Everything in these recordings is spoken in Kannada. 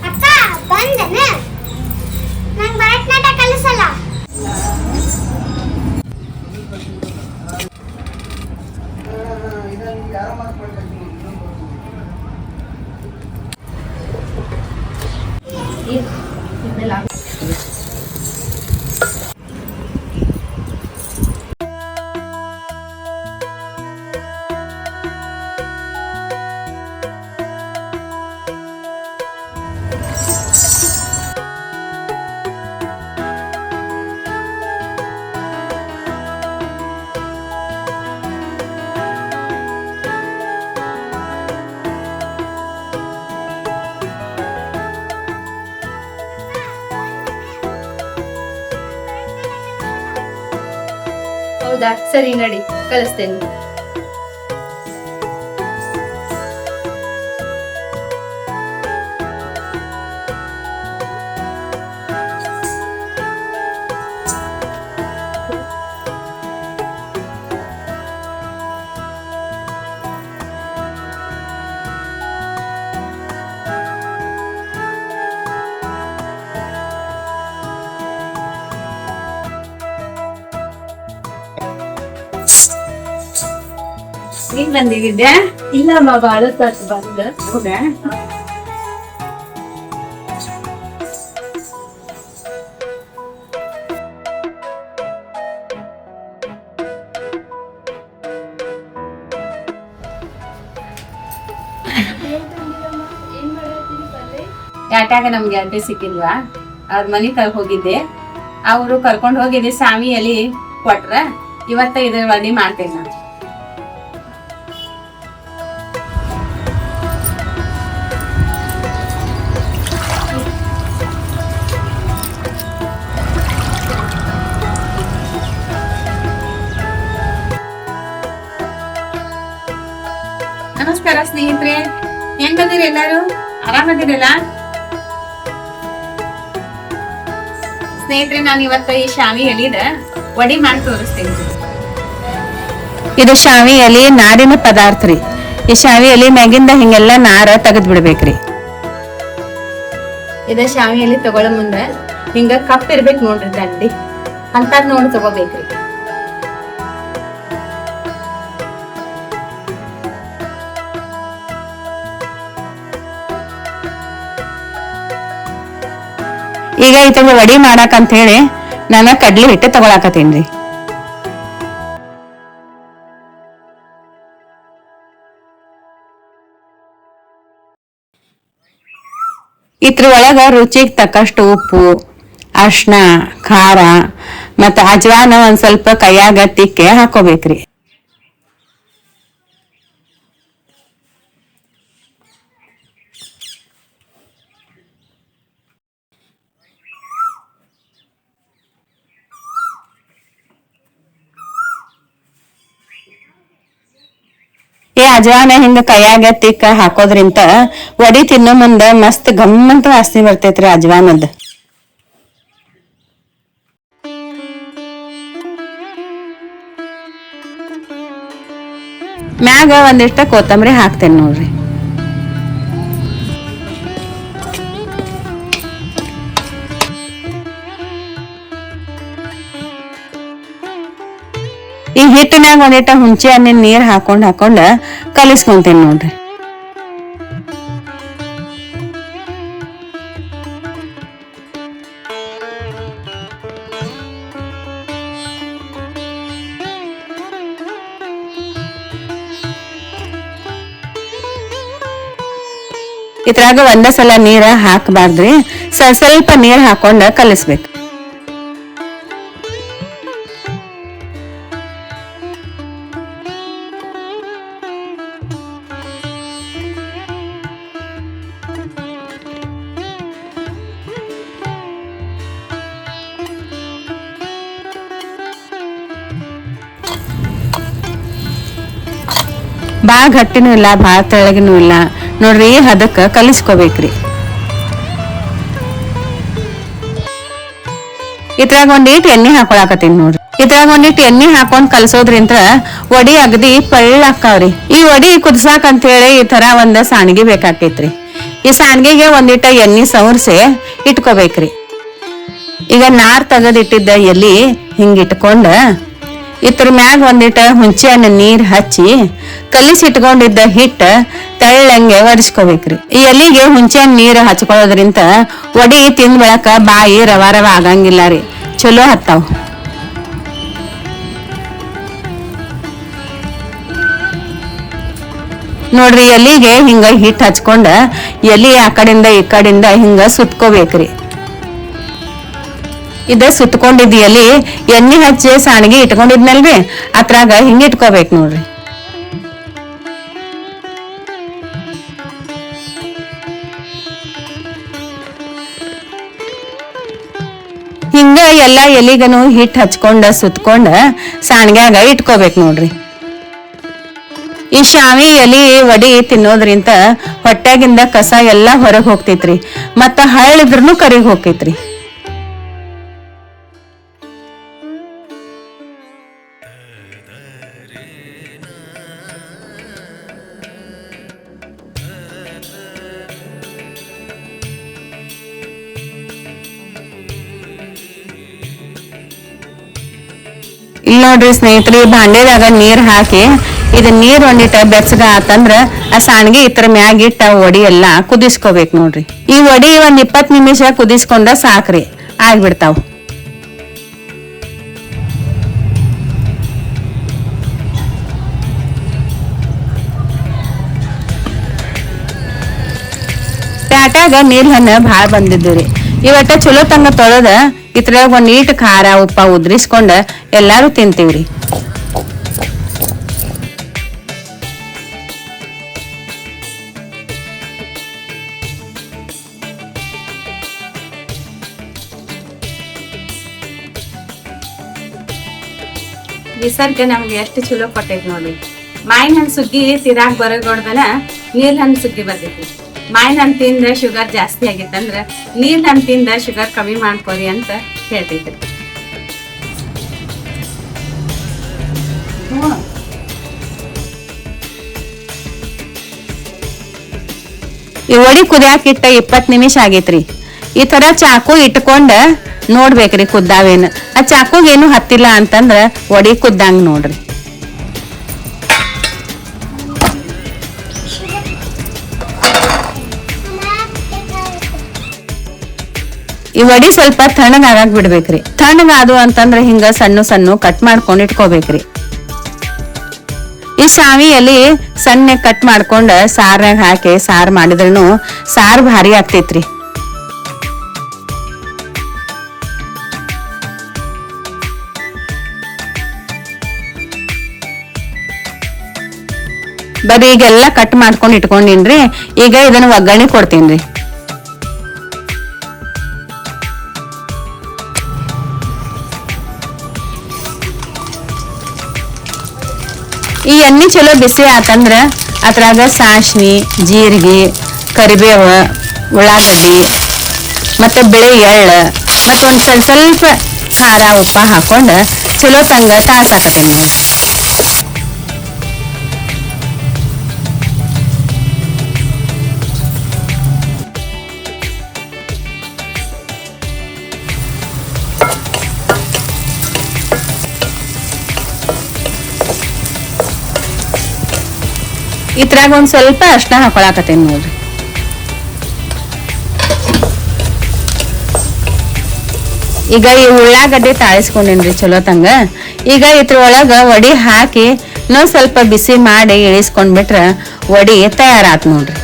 ಅಕ್ಕ ಬಂದನೆ ನಂಗೆ ಭರತನಾಟ್ಯ ಕಲಿಸಲ್ಲ. ಹೌದಾ, ಸರಿ ನಡಿ ಕಲಿಸ್ತೇನೆ. ಈಗ ಬಂದಿದ್ದೆ. ಇಲ್ಲ ಬಾಳ ತರ್ಸ್ ಬಂದ. ಹೌದಾ? ಯಾಟಾಗ ನಮ್ಗೆ ಅಡ್ಡೆ ಸಿಕ್ಕಿಲ್ವಾ, ಅವ್ರ ಮನಿ ಹೋಗಿದ್ದೆ. ಅವರು ಕರ್ಕೊಂಡ್ ಹೋಗಿದ್ದೆ, ಸ್ವಾಮಿ ಎಲಿ ಕೊಟ್ರ. ಇವತ್ತ ಇದ್ರ ವಡಿ ಮಾಡ್ತೇನೆ ನಾನು. ನಮಸ್ಕಾರ ಸ್ನೇಹಿತರೆ, ಹೆಂಗದಿರಿ ಎಲ್ಲಾರು? ಆರಾಮದಿರಲ್ಲ ಸ್ನೇಹಿತರೆ? ನಾನು ಇವತ್ತ ಈ ಶಾವಿ ಎಲಿದ ವಡಿ ಮಾಡಿ ತೋರಿಸ್ತೇನೆ. ಇದು ಶಾವಿ ಎಲಿ ನಾರಿನ ಪದಾರ್ಥ ರೀ. ಈ ಶಾವಿ ಎಲಿ ಮ್ಯಾಗಿಂದ ಹಿಂಗೆಲ್ಲಾ ನಾರ ತೆಗೆದ್ ಬಿಡ್ಬೇಕ್ರಿ. ಇದ ಶಾವಿ ಎಲಿ ತಗೊಳ್ಳೋ ಮುಂದ ಹಿಂಗ ಕಪ್ ಇರ್ಬೇಕು ನೋಡ್ರಿ, ದಂಡಿ ಅಂತಾದ್ ನೋಡಿ ತಗೋಬೇಕ್ರಿ. ಈಗ ಇದ್ರ ವಡಿ ಮಾಡಾಕಂತ ಹೇಳಿ ನಾನು ಕಡ್ಲಿ ಹಿಟ್ಟು ತಗೊಳಕತ್ತೀನ್ರಿ. ಇದ್ರ ಒಳಗ ರುಚಿಗೆ ತಕ್ಕಷ್ಟು ಉಪ್ಪು, ಅರ್ಶಿನ, ಖಾರ ಮತ್ತ ಅಜ್ವಾನ ಒಂದ್ ಸ್ವಲ್ಪ ಕೈಯಾಗ ತಿಕ್ಕೆ ಹಾಕೋಬೇಕ್ರಿ. ಅಜ್ವಾನ ಹಿಂಗ ಕೈಯಾಗ ತಿಕ್ಕ ಹಾಕೋದ್ರಿಂತ ವಡಿ ತಿನ್ನೋ ಮುಂದ ಮಸ್ತ್ ಗಮ್ಮಂತ ವಾಸನೆ ಬರ್ತೈತ್ರಿ ಅಜ್ವಾನದ. ಮ್ಯಾಗ ಒಂದಿಷ್ಟ ಕೊತ್ತಂಬರಿ ಹಾಕ್ತೇನೆ ನೋಡ್ರಿ. ಈ ಹಿಟ್ಟಿನಾಗ ಒಂದಿಟ್ಟ ಹುಂಚಿ ಹಣ್ಣಿನ ನೀರ್ ಹಾಕೊಂಡ್ ಕಲಿಸ್ಕೊಂತೇನಿ ನೋಡ್ರಿ. ಇದ್ರಾಗ ಒಂದ ಸಲ ನೀರ ಹಾಕಬಾರ್ದ್ರಿ, ಸ್ವಲ್ಪ ನೀರ್ ಹಾಕೊಂಡ ಕಲಿಸ್ಬೇಕು. ಬಾಳ ಗಟ್ಟಿನೂ ಇಲ್ಲ, ಬಾಳ ತೆಳಗಿನೂ ಇಲ್ಲ ನೋಡ್ರಿ. ಹದಕ್ಕ ಕಲಿಸ್ಕೋಬೇಕ್ರಿ. ಇದ್ರಾಗ ಒಂದೀಟ್ ಎಣ್ಣೆ ಹಾಕೊಳಕತ್ತೀನಿ ನೋಡ್ರಿ. ಇದ್ರಾಗ ಒಂದಿಟ್ಟು ಎಣ್ಣೆ ಹಾಕೊಂಡ್ ಕಲ್ಸೋದ್ರಿಂತ ವಡಿ ಅಗದಿ ಪಳ್ಳಾಕ್ಕಾವ್ರಿ. ಈ ವಡಿ ಕುದ್ಸಾಕ್ ಅಂತ ಹೇಳಿ ಈ ತರ ಒಂದ್ ಸಾಣಿಗೆ ಬೇಕಾಕೈತ್ರಿ. ಈ ಸಾಣಿಗೆಗೆ ಒಂದಿಟ್ಟ ಎಣ್ಣೆ ಸವರ್ಸಿ ಇಟ್ಕೋಬೇಕ್ರಿ. ಈಗ ನಾರ್ ತೆಗದಿಟ್ಟಿದ್ದ ಎಲಿ ಹಿಂಗ ಇಟ್ಕೊಂಡ ಇದ್ರ ಮ್ಯಾಗ ಒಂದಿಟ್ಟ ಹುಂಚೆ ಹಣ್ಣು ನೀರ್ ಹಚ್ಚಿ ಕಲಿಸಿ ಇಟ್ಕೊಂಡಿದ್ದ ಹಿಟ್ಟ ತೆಳ್ಳಂಗೆ ಒರೆಸ್ಕೋಬೇಕ್ರಿ. ಈ ಎಲಿಗೆ ಹುಂಚೆ ಹಣ್ಣು ನೀರ್ ಹಚ್ಕೊಳ್ಳೋದ್ರಿಂತ ವಡಿ ತಿಂದ ಬೆಳಕ ಬಾಯಿ ರವ ರವ ಆಗಂಗಿಲ್ಲ ರೀ, ಚಲೋ ಹತ್ತಾವ್. ನೋಡ್ರಿ ಎಲಿಗೆ ಹಿಂಗ ಹಿಟ್ ಹಚ್ಕೊಂಡ ಎಲಿ ಆ ಕಡೆಯಿಂದ ಈ ಕಡೆಯಿಂದ ಹಿಂಗ ಸುತ್ಕೋಬೇಕ್ರಿ. ಇದ ಸುತ್ಕೊಂಡಿದ್ ಎಲಿ ಎಣ್ಣೆ ಹಚ್ಚಿ ಸಾಣಿಗೆ ಇಟ್ಕೊಂಡಿದ್ನಲ್ರಿ ಅದ್ರಾಗ ಹಿಂಗ ಇಟ್ಕೋಬೇಕ್ ನೋಡ್ರಿ. ಹಿಂಗ ಎಲ್ಲಾ ಎಲಿಗನು ಹಿಟ್ ಹಚ್ಕೊಂಡ ಸುತ್ಕೊಂಡ ಸಾಣಿಗ್ಯಾಗ ಇಟ್ಕೋಬೇಕ್ ನೋಡ್ರಿ. ಈ ಶಾವಿ ಎಲಿ ವಡಿ ತಿನ್ನೋದ್ರಿಂತ ಹೊಟ್ಯಾಗಿಂದ ಕಸ ಎಲ್ಲಾ ಹೊರಗ್ ಹೋಗ್ತೈತ್ರಿ, ಮತ್ತ ಹಳ್ಳಿದ್ರೂ ಕರಿಗ್ ಹೋಗ್ತೈತ್ರಿ. ಇಲ್ಲಿ ನೋಡ್ರಿ ಸ್ನೇಹಿತರೆ, ಭಾಂಡೆದಾಗ ನೀರ್ ಹಾಕಿ ಇದ ನೀರ್ ಒಂದಿಟ್ಟ ಬೆಚ್ಚಗ ಆತಂದ್ರ ಆ ಸಾಣಿಗೆ ಇತರ ಮ್ಯಾಗ ಇಟ್ಟ ವಡಿ ಎಲ್ಲಾ ಕುದಿಸ್ಕೋಬೇಕ್ ನೋಡ್ರಿ. ಈ ವಡಿ ಒಂದ್ 20 ನಿಮಿಷ ಕುದಿಸ್ಕೊಂಡ ಸಾಕ್ರಿ, ಆಗ್ಬಿಡ್ತಾವ್. ಪ್ಯಾಟ್ಯಾಗ ನೀರ್ ಹಣ್ಣ ಭಾಳ ಬಂದಿದ್ರಿ. ಇವತ್ತ ಚಲೋ ತಂಗ ತೊಳೆದ ಇದ್ರಾಗ ಒಂದ್ ನೀಟ್ ಖಾರ ಉಪ್ಪ ಉದ್ರಿಸ್ಕೊಂಡ ಎಲ್ಲಾರು ತಿಂತೀವ್ರಿ. ನಿಸರ್ಗ ನಮ್ಗೆ ಎಷ್ಟು ಚಲೋ ಕೊಟ್ಟೈತಿ ನೋಡ್ರಿ. ಮಾವಿನ ಹಣ್ಣು ಸುಗ್ಗಿ ತಿರಾಕ್ ಬರೋಗೊಡ್ದನ ನೀರ್ ಹಣ್ಣು ಸುಗ್ಗಿ ಬರ್ತೈತಿ. ಮಾವಿನ ಹಣ್ಣು ತಿಂದ ಶುಗರ್ ಜಾಸ್ತಿ ಆಗಿತ್ತಂದ್ರ ನೀರ್ ಹಣ್ಣು ತಿಂದ ಶುಗರ್ ಕಮ್ಮಿ ಮಾಡ್ಕೋರಿ ಅಂತ ಹೇಳ್ತೈತ್ರಿ. ಈ ವಡಿ ಕುದಿಯಾಕಿಟ್ಟ 20 ನಿಮಿಷ ಆಗೈತ್ರಿ. ಈ ತರ ಚಾಕು ಇಟ್ಕೊಂಡ ನೋಡ್ಬೇಕ್ರಿ ಕುದ್ದಾವೇನು. ಆ ಚಾಕುಗೇನು ಹತ್ತಿಲ್ಲ ಅಂತಂದ್ರ ವಡಿ ಕುದ್ದಂಗ್ ನೋಡ್ರಿ. ಈ ವಡಿ ಸ್ವಲ್ಪ ತಣ್ಣಗಾಗಕ್ ಬಿಡ್ಬೇಕ್ರಿ. ತಣ್ಣಗಾದು ಅಂತಂದ್ರ ಹಿಂಗ ಸಣ್ಣ ಸಣ್ಣ ಕಟ್ ಮಾಡ್ಕೊಂಡ್ ಇಟ್ಕೋಬೇಕ್ರಿ. ಈ ಶಾವಿ ಎಲಿ ಸಣ್ಣ ಕಟ್ ಮಾಡ್ಕೊಂಡ ಸಾರ್ನಾಗ ಹಾಕಿ ಸಾರ್ ಮಾಡಿದ್ರೂ ಸಾರ್ ಭಾರಿ ಆಗ್ತೈತ್ರಿ. ಬರೀ ಈಗೆಲ್ಲ ಕಟ್ ಮಾಡ್ಕೊಂಡ್ ಇಟ್ಕೊಂಡಿನ್ರಿ. ಈಗ ಇದನ್ನ ಒಗ್ಗರಣೆ ಕೊಡ್ತೀನ್ರಿ. ಈ ಎಣ್ಣೆ ಚಲೋ ಬಿಸಿ ಆತಂದ್ರ ಅದ್ರಾಗ ಸಾಸ್ವಿ, ಜೀರಿಗೆ, ಕರಿಬೇವ, ಉಳ್ಳಾಗಡ್ಡಿ ಮತ್ತೆ ಬಿಳಿ ಎಳ್ಳ ಮತ್ತ ಒಂದ್ ಸ್ವಲ್ಪ ಖಾರ ಉಪ್ಪ ಹಾಕೊಂಡ ಚಲೋ ತಂಗ ತಾಳ್ಸಾಕತ್ತೀನಿ ನೋಡಿ. ಇದ್ರಾಗ ಒಂದ್ ಸ್ವಲ್ಪ ಅರ್ಶಿನ ಹಾಕೊಳಕತ್ತೇನಿ ನೋಡ್ರಿ. ಈಗ ಈ ಉಳ್ಳಾಗಡ್ಡಿ ತಾಳಿಸ್ಕೊಂಡೇನ್ರಿ ಚಲೋ ತಂಗ. ಈಗ ಇದ್ರೊಳಗ ವಡಿ ಹಾಕಿ ಇನ್ನೊಂದ್ ಸ್ವಲ್ಪ ಬಿಸಿ ಮಾಡಿ ಇಳಿಸ್ಕೊಂಡ್ಬಿಟ್ರ ವಡಿ ತಯಾರಾತ್ ನೋಡ್ರಿ.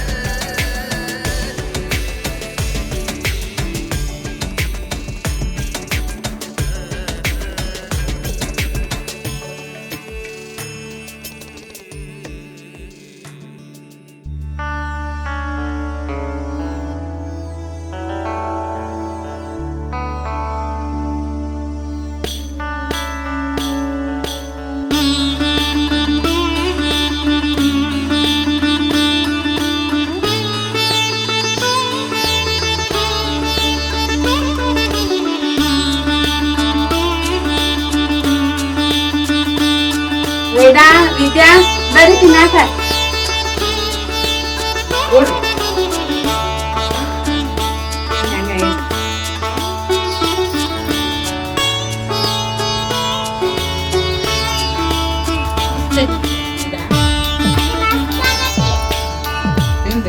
ಬರ್ರಿ ತಿನ್ನಾಕ.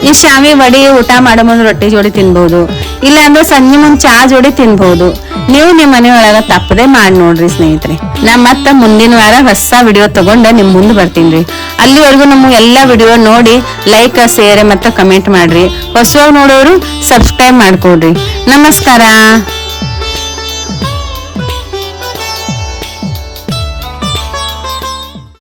ಈ ಶಾವಿ ವಡಿ ಊಟ ಮಾಡೋ ಮುಂದೆ ರೊಟ್ಟಿ ಜೋಡಿ ತಿನ್ಬಹುದು, ಇಲ್ಲ ಅಂದ್ರೆ ಸಂಜೆ ಮುಂದೆ ಚಾ ಜೋಡಿ ತಿನ್ಬಹುದು. ನೀವು ನಿಮ್ಮ ಮನೆಯೊಳಗ ತಪ್ಪದೆ ಮಾಡಿ ನೋಡ್ರಿ ಸ್ನೇಹಿತರೆ. ನಾ ಮತ್ತ ಮುಂದಿನ ವಾರ ಹೊಸ ವಿಡಿಯೋ ತಗೊಂಡ ನಿಮ್ ಮುಂದೆ ಬರ್ತೀನಿ. ಅಲ್ಲಿವರೆಗೂ ನಮ್ಮ ಎಲ್ಲಾ ವಿಡಿಯೋ ನೋಡಿ ಲೈಕ್, ಶೇರ್ ಮತ್ತು ಕಮೆಂಟ್ ಮಾಡ್ರಿ. ಹೊಸವಾಗಿ ನೋಡೋರು ಸಬ್ಸ್ಕ್ರೈಬ್ ಮಾಡ್ಕೊಡ್ರಿ. ನಮಸ್ಕಾರ.